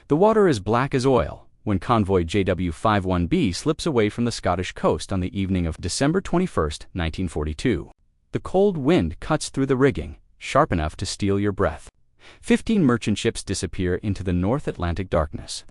The water is black as oil when convoy JW-51B slips away from the Scottish coast on the evening of December 21, 1942. The cold wind cuts through the rigging, sharp enough to steal your breath. 15 merchant ships disappear into the North Atlantic darkness,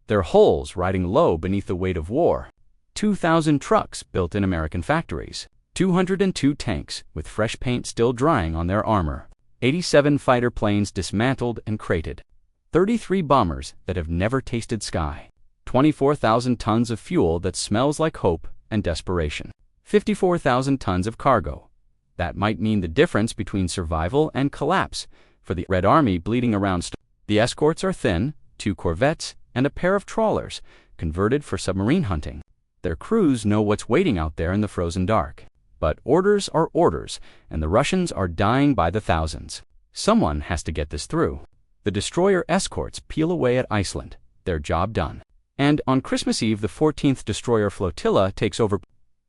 their hulls riding low beneath the weight of war. 2,000 trucks built in American factories, 202 tanks with fresh paint still drying on their armor, 87 fighter planes dismantled and crated, 33 bombers that have never tasted sky, 24,000 tons of fuel that smells like hope and desperation, 54,000 tons of cargo. That might mean the difference between survival and collapse for the Red Army bleeding around. The escorts are thin, 2 corvettes, and a pair of trawlers, converted for submarine hunting. Their crews know what's waiting out there in the frozen dark. But orders are orders, and the Russians are dying by the thousands. Someone has to get this through. The destroyer escorts peel away at Iceland, their job done. And on Christmas Eve, the 14th Destroyer Flotilla takes over.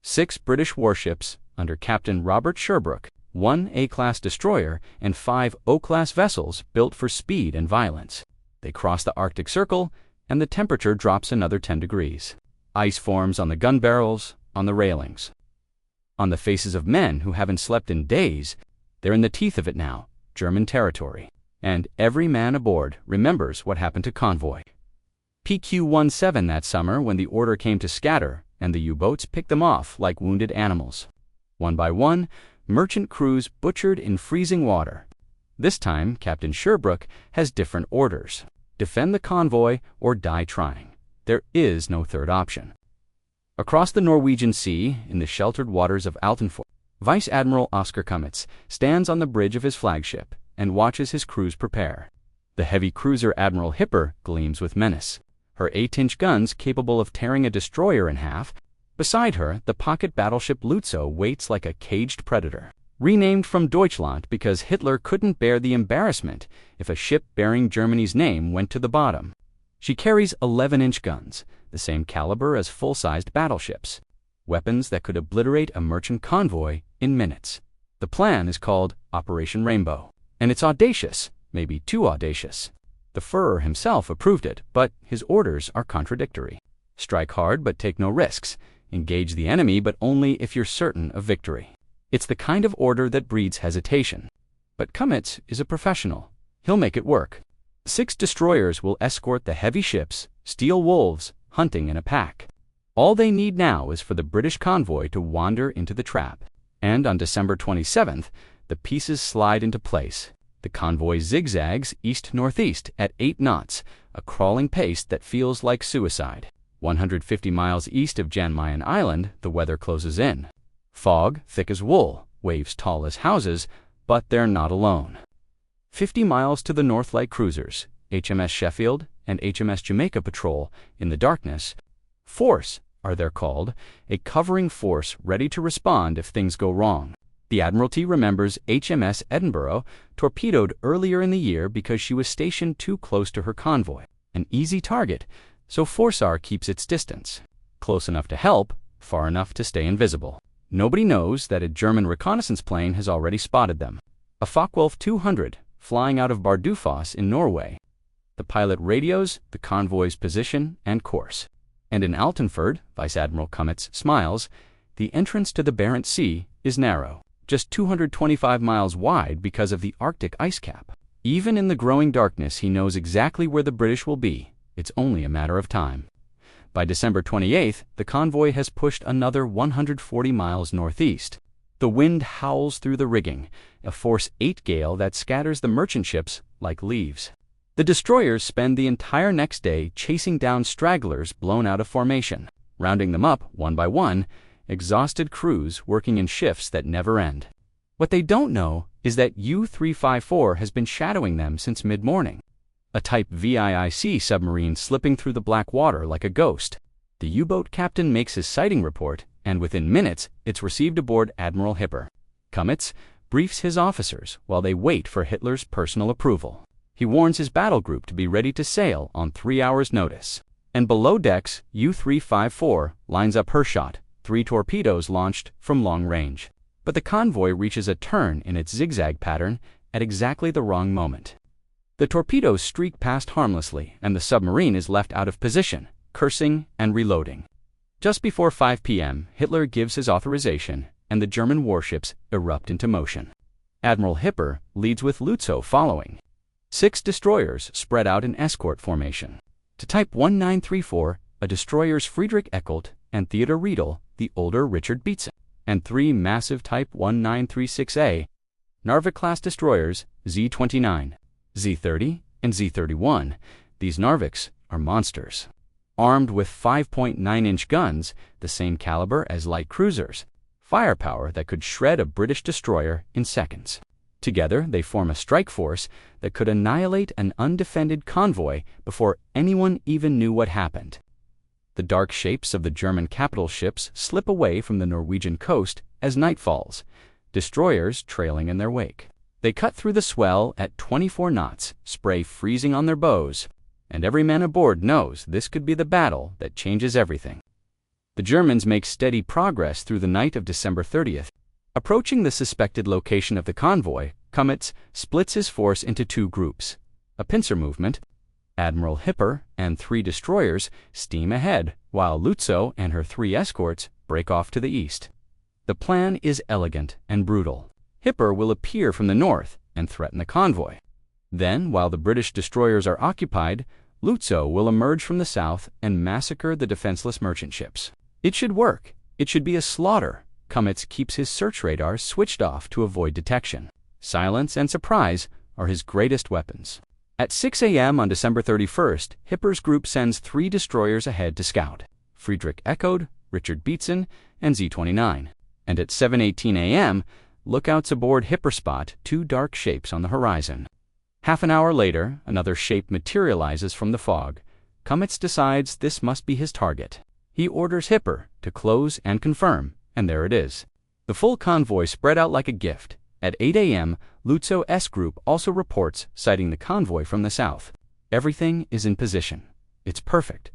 6 British warships under Captain Robert Sherbrook, 1 A-class destroyer, and 5 O-class vessels built for speed and violence. They cross the Arctic Circle, and the temperature drops another 10 degrees. Ice forms on the gun barrels, on the railings, on the faces of men who haven't slept in days. They're in the teeth of it now, German territory. And every man aboard remembers what happened to convoy PQ-17 that summer when the order came to scatter and the U-boats picked them off like wounded animals. One by one, merchant crews butchered in freezing water. This time, Captain Sherbrook has different orders. Defend the convoy or die trying. There is no third option. Across the Norwegian Sea, in the sheltered waters of Altenfjord, Vice Admiral Oscar Cummets stands on the bridge of his flagship and watches his crews prepare. The heavy cruiser Admiral Hipper gleams with menace, her 8-inch guns capable of tearing a destroyer in half. Beside her, the pocket battleship Lützow waits like a caged predator. Renamed from Deutschland because Hitler couldn't bear the embarrassment if a ship bearing Germany's name went to the bottom. She carries 11-inch guns, the same caliber as full-sized battleships, weapons that could obliterate a merchant convoy in minutes. The plan is called Operation Rainbow, and it's audacious, maybe too audacious. The Führer himself approved it, but his orders are contradictory. Strike hard but take no risks. Engage the enemy but only if you're certain of victory. It's the kind of order that breeds hesitation. But Cummets is a professional. He'll make it work. 6 destroyers will escort the heavy ships, steel wolves, hunting in a pack. All they need now is for the British convoy to wander into the trap. And on December 27th, the pieces slide into place. The convoy zigzags east-northeast at 8 knots, a crawling pace that feels like suicide. 150 miles east of Jan Mayen Island, the weather closes in. Fog, thick as wool, waves tall as houses, but they're not alone. 50 miles to the north light cruisers, HMS Sheffield and HMS Jamaica patrol in the darkness. Force, are they're called, a covering force ready to respond if things go wrong. The Admiralty remembers HMS Edinburgh, torpedoed earlier in the year because she was stationed too close to her convoy. An easy target, so Forsar keeps its distance. Close enough to help, far enough to stay invisible. Nobody knows that a German reconnaissance plane has already spotted them. A Focke-Wulf 200, flying out of Bardufoss in Norway. The pilot radios the convoy's position and course. And in Altenfjord, Vice Admiral Cummets smiles, the entrance to the Barents Sea is narrow, just 225 miles wide because of the Arctic ice cap. Even in the growing darkness, he knows exactly where the British will be. It's only a matter of time. By December 28th, the convoy has pushed another 140 miles northeast. The wind howls through the rigging, a force 8 gale that scatters the merchant ships like leaves. The destroyers spend the entire next day chasing down stragglers blown out of formation, rounding them up one by one, exhausted crews working in shifts that never end. What they don't know is that U-354 has been shadowing them since mid-morning. A Type VIIC submarine slipping through the black water like a ghost. The U-boat captain makes his sighting report, and within minutes, it's received aboard Admiral Hipper. Cummets briefs his officers while they wait for Hitler's personal approval. He warns his battle group to be ready to sail on 3 hours' notice. And below decks, U-354 lines up her shot, 3 torpedoes launched from long range. But the convoy reaches a turn in its zigzag pattern at exactly the wrong moment. The torpedoes streak past harmlessly, and the submarine is left out of position, cursing and reloading. Just before 5 p.m., Hitler gives his authorization, and the German warships erupt into motion. Admiral Hipper leads with Lützow following. 6 destroyers spread out in escort formation. To Type 1934, a destroyers Friedrich Eckelt and Theodor Riedel, the older Richard Beetzen, and 3 massive Type 1936A Narvik-class destroyers Z-29, Z-30, and Z-31. These Narviks are monsters. Armed with 5.9-inch guns, the same caliber as light cruisers, firepower that could shred a British destroyer in seconds. Together, they form a strike force that could annihilate an undefended convoy before anyone even knew what happened. The dark shapes of the German capital ships slip away from the Norwegian coast as night falls, destroyers trailing in their wake. They cut through the swell at 24 knots, spray freezing on their bows, and every man aboard knows this could be the battle that changes everything. The Germans make steady progress through the night of December 30th. Approaching the suspected location of the convoy, Kamitz splits his force into 2 groups. A pincer movement. Admiral Hipper and 3 destroyers steam ahead, while Lützow and her 3 escorts break off to the east. The plan is elegant and brutal. Hipper will appear from the north and threaten the convoy. Then, while the British destroyers are occupied, Lützow will emerge from the south and massacre the defenseless merchant ships. It should work. It should be a slaughter. Kamitz keeps his search radars switched off to avoid detection. Silence and surprise are his greatest weapons. At 6 a.m. on December 31st, Hipper's group sends 3 destroyers ahead to scout: Friedrich Eckelt, Richard Beetzen, and Z-29. And at 7:18 a.m., lookouts aboard Hipper spot 2 dark shapes on the horizon. Half an hour later, another shape materializes from the fog. Kamitz decides this must be his target. He orders Hipper to close and confirm, and there it is. The full convoy spread out like a gift. At 8 a.m., Lützow S Group also reports sighting the convoy from the south. Everything is in position. It's perfect.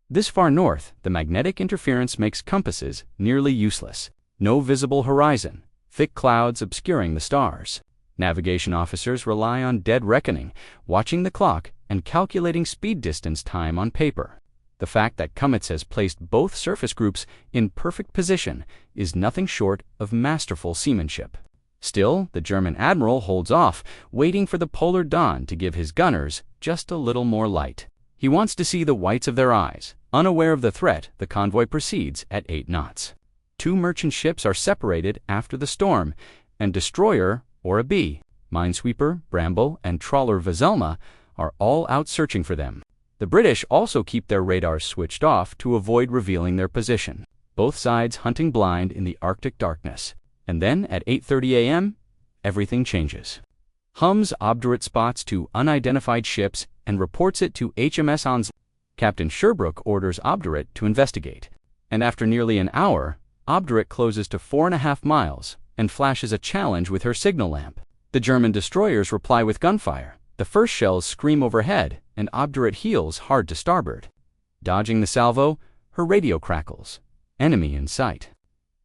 This far north, the magnetic interference makes compasses nearly useless. No visible horizon, thick clouds obscuring the stars. Navigation officers rely on dead reckoning, watching the clock and calculating speed distance time on paper. The fact that Kamitz has placed both surface groups in perfect position is nothing short of masterful seamanship. Still, the German admiral holds off, waiting for the polar dawn to give his gunners just a little more light. He wants to see the whites of their eyes. Unaware of the threat, the convoy proceeds at 8 knots. 2 merchant ships are separated after the storm, and destroyer, or a B, minesweeper, Bramble, and trawler Veselma are all out searching for them. The British also keep their radars switched off to avoid revealing their position. Both sides hunting blind in the Arctic darkness. And then at 8:30 a.m., everything changes. Hums obdurate spots 2 unidentified ships and reports it to HMS Onslow. Captain Sherbrook orders obdurate to investigate. And after nearly an hour, obdurate closes to 4.5 miles and flashes a challenge with her signal lamp. The German destroyers reply with gunfire. The first shells scream overhead, and obdurate heels hard to starboard. Dodging the salvo, her radio crackles. Enemy in sight.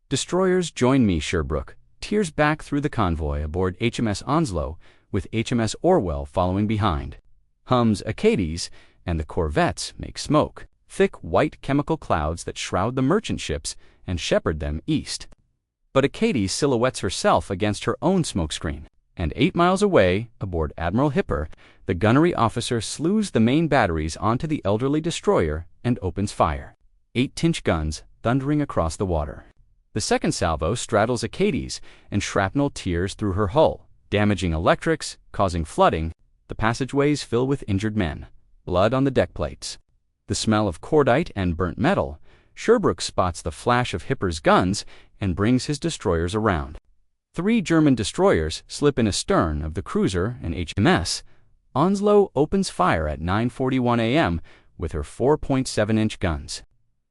Destroyers join me, Sherbrook tears back through the convoy aboard HMS Onslow, with HMS Orwell following behind. Hums Acades and the corvettes make smoke, thick white chemical clouds that shroud the merchant ships and shepherd them east. But Acades silhouettes herself against her own smokescreen. And 8 miles away, aboard Admiral Hipper, the gunnery officer slews the main batteries onto the elderly destroyer and opens fire. 8-inch guns thundering across the water. The second salvo straddles Acades, and shrapnel tears through her hull, damaging electrics, causing flooding. The passageways fill with injured men. Blood on the deck plates. The smell of cordite and burnt metal. Sherbrook spots the flash of Hipper's guns and brings his destroyers around. 3 German destroyers slip in astern of the cruiser and HMS. Onslow opens fire at 9:41 a.m. with her 4.7-inch guns.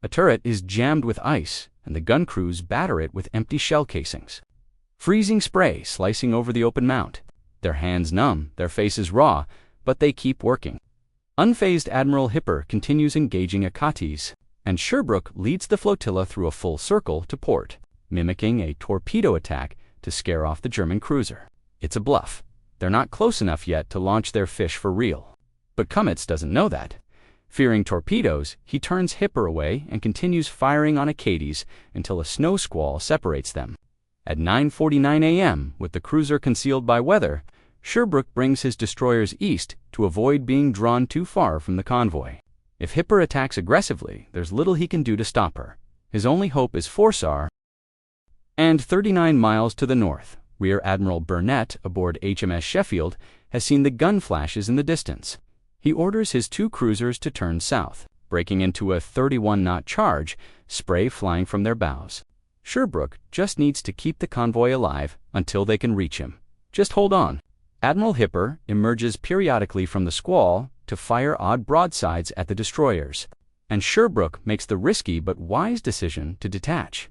A turret is jammed with ice, and the gun crews batter it with empty shell casings. Freezing spray slicing over the open mount. Their hands numb, their faces raw, but they keep working. Unfazed Admiral Hipper continues engaging Acades, and Sherbrook leads the flotilla through a full circle to port, mimicking a torpedo attack to scare off the German cruiser. It's a bluff. They're not close enough yet to launch their fish for real. But Cummins doesn't know that. Fearing torpedoes, he turns Hipper away and continues firing on Acades until a snow squall separates them. At 9:49 a.m., with the cruiser concealed by weather, Sherbrook brings his destroyers east to avoid being drawn too far from the convoy. If Hipper attacks aggressively, there's little he can do to stop her. His only hope is Forsar, and 39 miles to the north, Rear Admiral Burnett aboard HMS Sheffield has seen the gun flashes in the distance. He orders his 2 cruisers to turn south, breaking into a 31-knot charge, spray flying from their bows. Sherbrook just needs to keep the convoy alive until they can reach him. Just hold on. Admiral Hipper emerges periodically from the squall to fire odd broadsides at the destroyers, and Sherbrook makes the risky but wise decision to detach.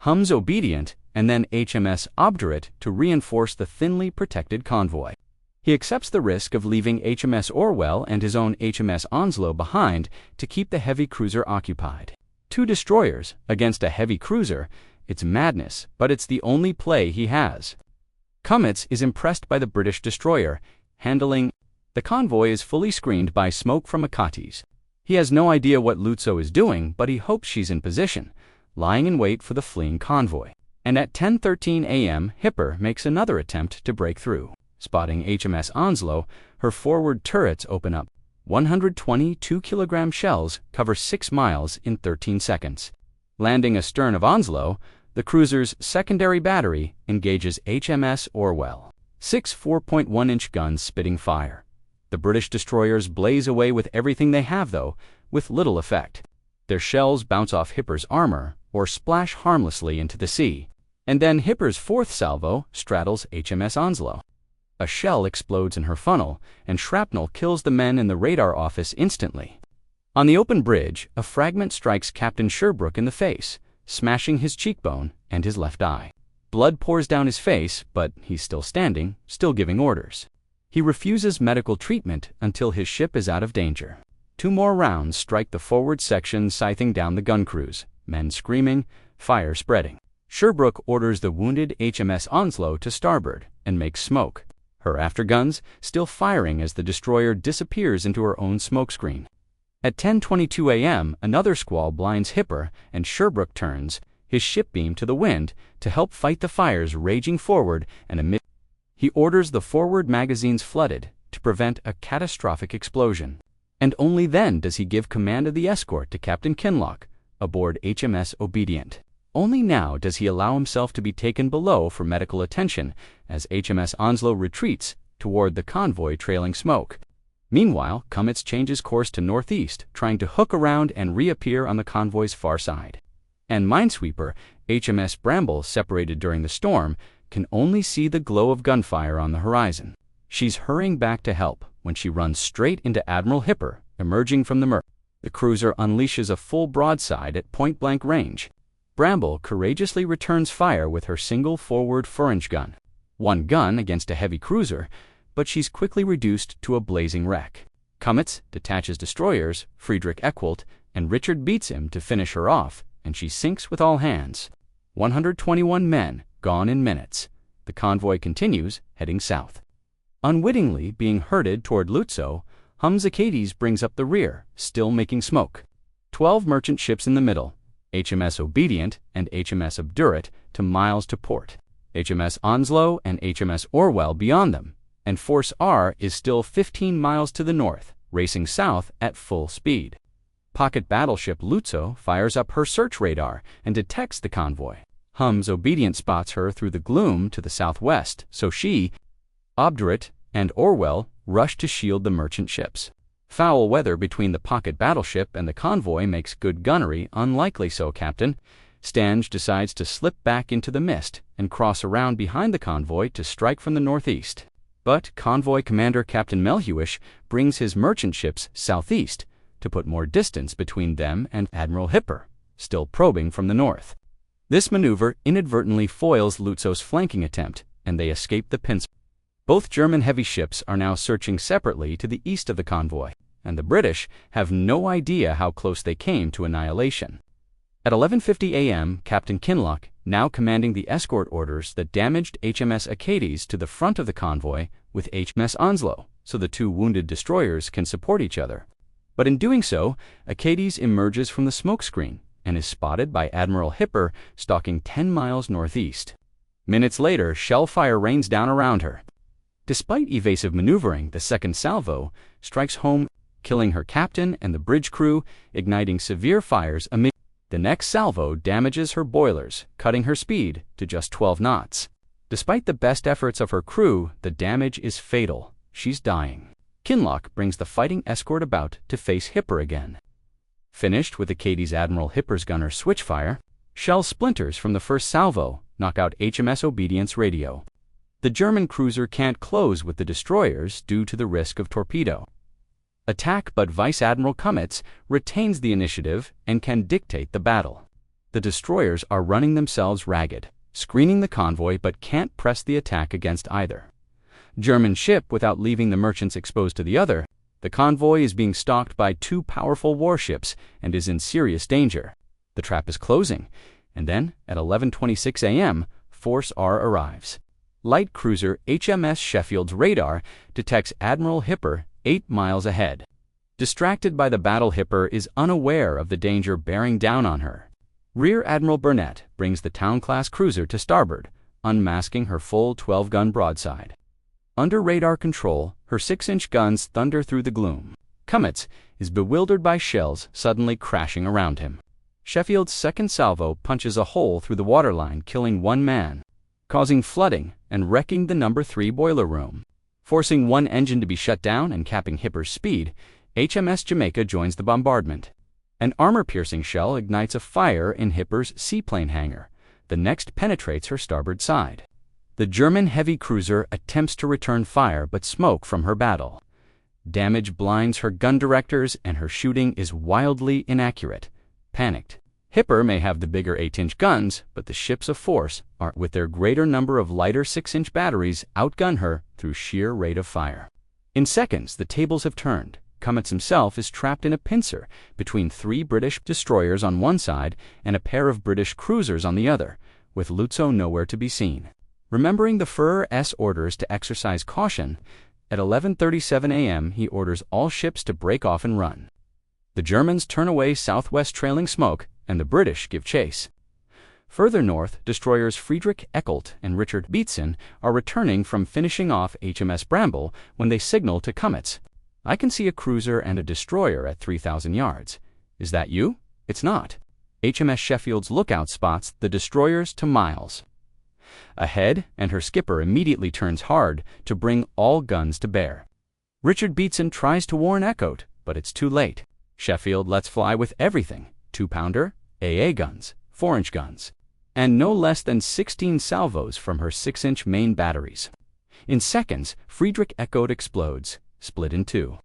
Hum's Obedient and then HMS Obdurate to reinforce the thinly protected convoy. He accepts the risk of leaving HMS Orwell and his own HMS Onslow behind to keep the heavy cruiser occupied. 2 destroyers against a heavy cruiser, it's madness, but it's the only play he has. Cummins is impressed by the British destroyer, handling. The convoy is fully screened by smoke from Acades. He has no idea what Lützow is doing, but he hopes she's in position, lying in wait for the fleeing convoy. And at 10:13 a.m., Hipper makes another attempt to break through. Spotting HMS Onslow, her forward turrets open up. 120 2-kilogram shells cover 6 miles in 13 seconds. Landing astern of Onslow, the cruiser's secondary battery engages HMS Orwell. 6 4.1-inch guns spitting fire. The British destroyers blaze away with everything they have, though, with little effect. Their shells bounce off Hipper's armor or splash harmlessly into the sea. And then Hipper's 4th salvo straddles HMS Onslow. A shell explodes in her funnel, and shrapnel kills the men in the radar office instantly. On the open bridge, a fragment strikes Captain Sherbrook in the face, smashing his cheekbone and his left eye. Blood pours down his face, but he's still standing, still giving orders. He refuses medical treatment until his ship is out of danger. 2 more rounds strike the forward section, scything down the gun crews, men screaming, fire spreading. Sherbrook orders the wounded HMS Onslow to starboard and makes smoke, her afterguns still firing as the destroyer disappears into her own smokescreen. At 10:22 a.m., another squall blinds Hipper, and Sherbrook turns, his ship beam to the wind, to help fight the fires raging forward and amid. He orders the forward magazines flooded to prevent a catastrophic explosion. And only then does he give command of the escort to Captain Kinloch, aboard HMS Obedient. Only now does he allow himself to be taken below for medical attention as HMS Onslow retreats toward the convoy trailing smoke. Meanwhile, Cummins changes course to northeast, trying to hook around and reappear on the convoy's far side. And Minesweeper, HMS Bramble, separated during the storm, can only see the glow of gunfire on the horizon. She's hurrying back to help when she runs straight into Admiral Hipper, emerging from the murk. The cruiser unleashes a full broadside at point-blank range. Bramble courageously returns fire with her single forward 4-inch gun. 1 gun against a heavy cruiser, but she's quickly reduced to a blazing wreck. Cummins detaches destroyers, Friedrich Eckwalt, and Richard beats him to finish her off, and she sinks with all hands. 121 men gone in minutes. The convoy continues, heading south. Unwittingly being herded toward Lützow, Hum's Acades brings up the rear, still making smoke. 12 merchant ships in the middle, HMS Obedient and HMS Obdurate to miles to port, HMS Onslow and HMS Orwell beyond them, and Force R is still 15 miles to the north, racing south at full speed. Pocket battleship Lützow fires up her search radar and detects the convoy. Hum's Obedient spots her through the gloom to the southwest, so she, Obdurate, and Orwell rush to shield the merchant ships. Foul weather between the pocket battleship and the convoy makes good gunnery unlikely, so Captain Stange decides to slip back into the mist and cross around behind the convoy to strike from the northeast. But convoy commander Captain Melhuish brings his merchant ships southeast to put more distance between them and Admiral Hipper, still probing from the north. This maneuver inadvertently foils Lützow's flanking attempt, and they escape the pincer. Both German heavy ships are now searching separately to the east of the convoy, and the British have no idea how close they came to annihilation. At 11:50 a.m., Captain Kinloch, now commanding the escort orders that damaged HMS Acades to the front of the convoy, with HMS Onslow, so the two wounded destroyers can support each other. But in doing so, Acades emerges from the smokescreen and is spotted by Admiral Hipper stalking 10 miles northeast. Minutes later, shell fire rains down around her. Despite evasive maneuvering, the second salvo strikes home, killing her captain and the bridge crew, igniting severe fires amid. The next salvo damages her boilers, cutting her speed to just 12 knots. Despite the best efforts of her crew, the damage is fatal. She's dying. Kinloch brings the fighting escort about to face Hipper again. Finished with Acades Admiral Hipper's gunner switch fire, shell splinters from the first salvo knock out HMS Obedience radio. The German cruiser can't close with the destroyers due to the risk of torpedo attack, but Vice Admiral Cummins retains the initiative and can dictate the battle. The destroyers are running themselves ragged, screening the convoy but can't press the attack against either. German ship without leaving the merchants exposed to the other, the convoy is being stalked by two powerful warships and is in serious danger. The trap is closing, and then, at 11:26 a.m., Force R arrives. Light cruiser HMS Sheffield's radar detects Admiral Hipper 8 miles ahead. Distracted by the battle, Hipper is unaware of the danger bearing down on her. Rear Admiral Burnett brings the Town-class cruiser to starboard, unmasking her full 12-gun broadside. Under radar control, her 6-inch guns thunder through the gloom. Cummins is bewildered by shells suddenly crashing around him. Sheffield's second salvo punches a hole through the waterline, killing one man, causing flooding and wrecking the No. 3 boiler room. Forcing one engine to be shut down and capping Hipper's speed, HMS Jamaica joins the bombardment. An armor-piercing shell ignites a fire in Hipper's seaplane hangar. The next penetrates her starboard side. The German heavy cruiser attempts to return fire, but smoke from her battle damage blinds her gun directors and her shooting is wildly inaccurate. Panicked, Hipper may have the bigger 8-inch guns, but the ships of force are, with their greater number of lighter 6-inch batteries, outgun her through sheer rate of fire. In seconds, the tables have turned. Cummins himself is trapped in a pincer between 3 British destroyers on one side and a pair of British cruisers on the other, with Lützow nowhere to be seen. Remembering the Führer's orders to exercise caution, at 11:37 a.m. he orders all ships to break off and run. The Germans turn away southwest trailing smoke, and the British give chase. Further north, destroyers Friedrich Eckelt and Richard Beatson are returning from finishing off HMS Bramble when they signal to Cummins. "I can see a cruiser and a destroyer at 3,000 yards. Is that you?" "It's not." HMS Sheffield's lookout spots the destroyers to miles ahead, and her skipper immediately turns hard to bring all guns to bear. Richard Beatson tries to warn Eckelt, but it's too late. Sheffield lets fly with everything: 2-pounder, AA guns, 4-inch guns, and no less than 16 salvos from her 6-inch main batteries. In seconds, Friedrich Eckelt explodes, split in two.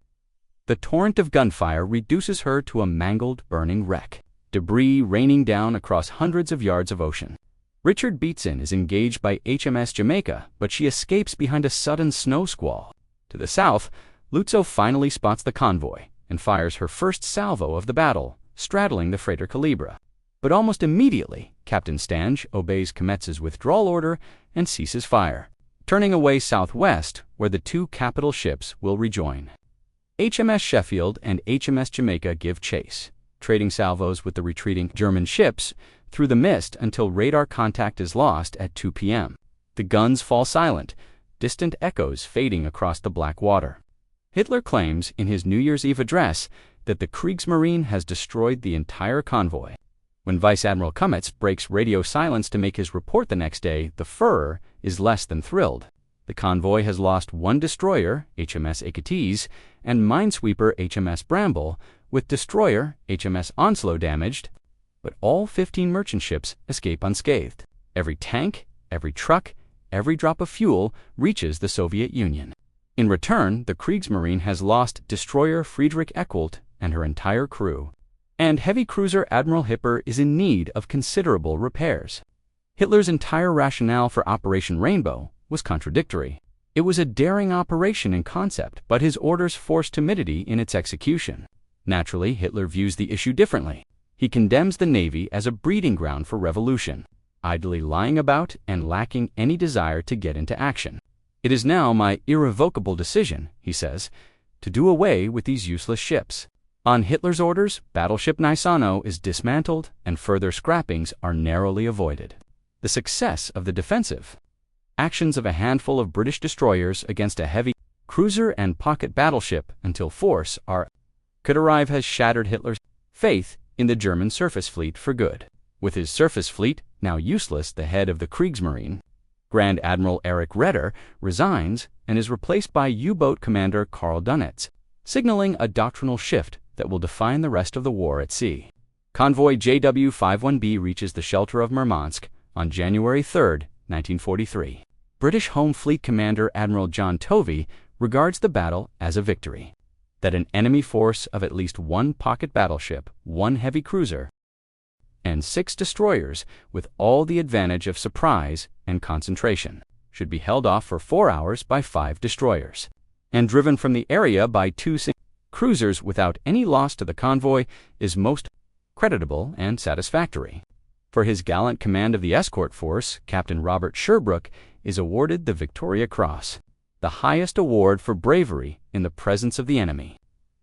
The torrent of gunfire reduces her to a mangled, burning wreck, debris raining down across hundreds of yards of ocean. Richard Beatson is engaged by HMS Jamaica, but she escapes behind a sudden snow squall. To the south, Lützow finally spots the convoy and fires her first salvo of the battle, straddling the freighter Calibra. But almost immediately, Captain Stange obeys Cummins' withdrawal order and ceases fire, turning away southwest where the two capital ships will rejoin. HMS Sheffield and HMS Jamaica give chase, trading salvos with the retreating German ships through the mist until radar contact is lost at 2 p.m. The guns fall silent, distant echoes fading across the black water. Hitler claims in his New Year's Eve address that the Kriegsmarine has destroyed the entire convoy. When Vice Admiral Cummins breaks radio silence to make his report the next day, the Führer is less than thrilled. The convoy has lost 1 destroyer, HMS Acades, and minesweeper HMS Bramble, with destroyer HMS Onslow damaged, but all 15 merchant ships escape unscathed. Every tank, every truck, every drop of fuel reaches the Soviet Union. In return, the Kriegsmarine has lost destroyer Friedrich Eckelt and her entire crew, and heavy cruiser Admiral Hipper is in need of considerable repairs. Hitler's entire rationale for Operation Rainbow was contradictory. It was a daring operation in concept, but his orders forced timidity in its execution. Naturally, Hitler views the issue differently. He condemns the Navy as a breeding ground for revolution, idly lying about and lacking any desire to get into action. "It is now my irrevocable decision," he says, "to do away with these useless ships." On Hitler's orders, battleship Gneisenau is dismantled and further scrappings are narrowly avoided. The success of the defensive actions of a handful of British destroyers against a heavy cruiser and pocket battleship until force could arrive has shattered Hitler's faith in the German surface fleet for good. With his surface fleet now useless, the head of the Kriegsmarine, Grand Admiral Erich Raeder, resigns and is replaced by U-boat commander Karl Dönitz, signaling a doctrinal shift that will define the rest of the war at sea. Convoy JW-51B reaches the shelter of Murmansk on January 3, 1943. British Home Fleet Commander Admiral John Tovey regards the battle as a victory, that an enemy force of at least one pocket battleship, one heavy cruiser, and 6 destroyers with all the advantage of surprise and concentration should be held off for 4 hours by 5 destroyers, and driven from the area by 2 cruisers without any loss to the convoy is most creditable and satisfactory. For his gallant command of the escort force, Captain Robert Sherbrook is awarded the Victoria Cross, the highest award for bravery in the presence of the enemy.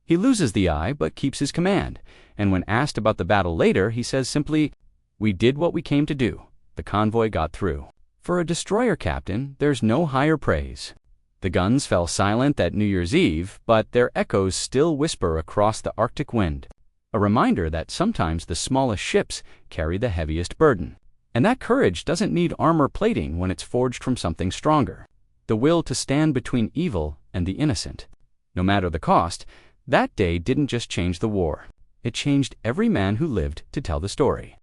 He loses the eye but keeps his command, and when asked about the battle later, he says simply, "We did what we came to do. The convoy got through." For a destroyer captain, there's no higher praise. The guns fell silent at New Year's Eve, but their echoes still whisper across the Arctic wind, a reminder that sometimes the smallest ships carry the heaviest burden. And that courage doesn't need armor plating when it's forged from something stronger. The will to stand between evil and the innocent, no matter the cost. That day didn't just change the war. It changed every man who lived to tell the story.